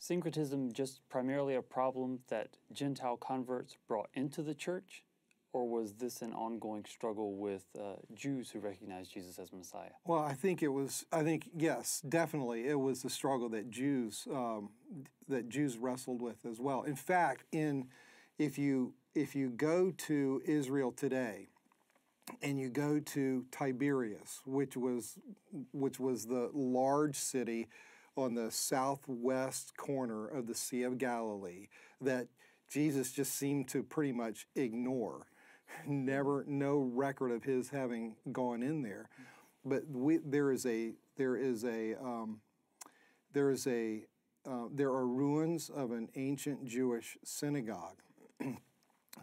syncretism just primarily a problem that Gentile converts brought into the church, or was this an ongoing struggle with Jews who recognized Jesus as Messiah? Well, I think yes, definitely, it was the struggle that Jews wrestled with as well. In fact, if you go to Israel today, and you go to Tiberias, which was the large city on the southwest corner of the Sea of Galilee that Jesus just seemed to pretty much ignore. No record of his having gone in there. But there are ruins of an ancient Jewish synagogue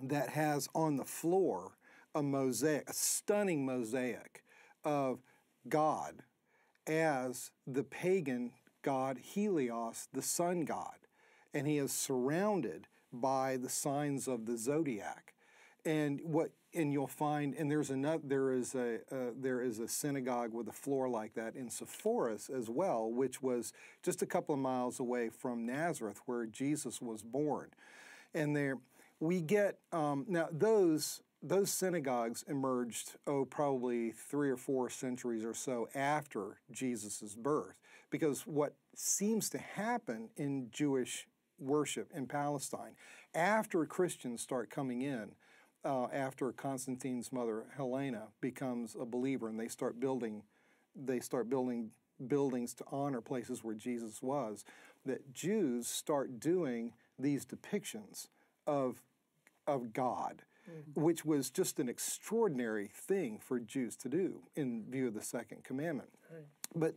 that has on the floor a stunning mosaic of God as the pagan god Helios, the sun god, and he is surrounded by the signs of the zodiac. And you'll find, and there is a synagogue with a floor like that in Sepphoris as well, which was just a couple of miles away from Nazareth, where Jesus was born. And there we get now those synagogues emerged, probably 3 or 4 centuries or so after Jesus' birth, because what seems to happen in Jewish worship in Palestine, after Christians start coming in, after Constantine's mother Helena becomes a believer, and they start building buildings to honor places where Jesus was, that Jews start doing these depictions of God, which was just an extraordinary thing for Jews to do in view of the second commandment. Right. But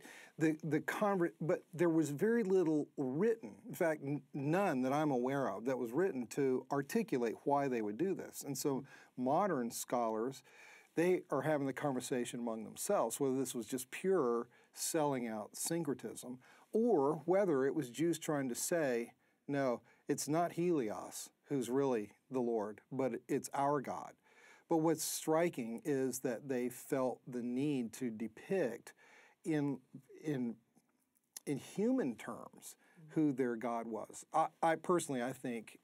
but there was very little written, in fact, none that I'm aware of, that was written to articulate why they would do this. And so modern scholars, they are having the conversation among themselves whether this was just pure selling out syncretism, or whether it was Jews trying to say, no, it's not Helios who's really the Lord, but it's our God. But what's striking is that they felt the need to depict in human terms who their God was. I personally think,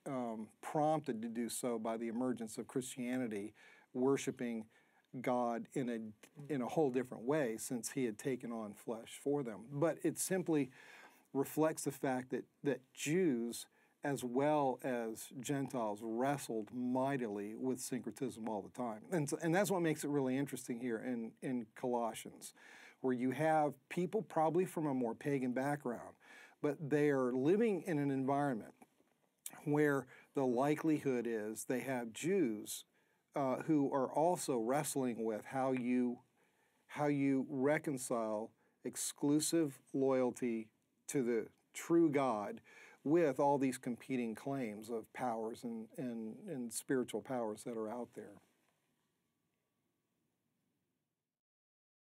prompted to do so by the emergence of Christianity, worshiping God in a whole different way since he had taken on flesh for them. But it simply reflects the fact that Jews as well as Gentiles wrestled mightily with syncretism all the time. And that's what makes it really interesting here in Colossians, where you have people probably from a more pagan background, but they are living in an environment where the likelihood is they have Jews who are also wrestling with how you reconcile exclusive loyalty to the true God with all these competing claims of powers and spiritual powers that are out there.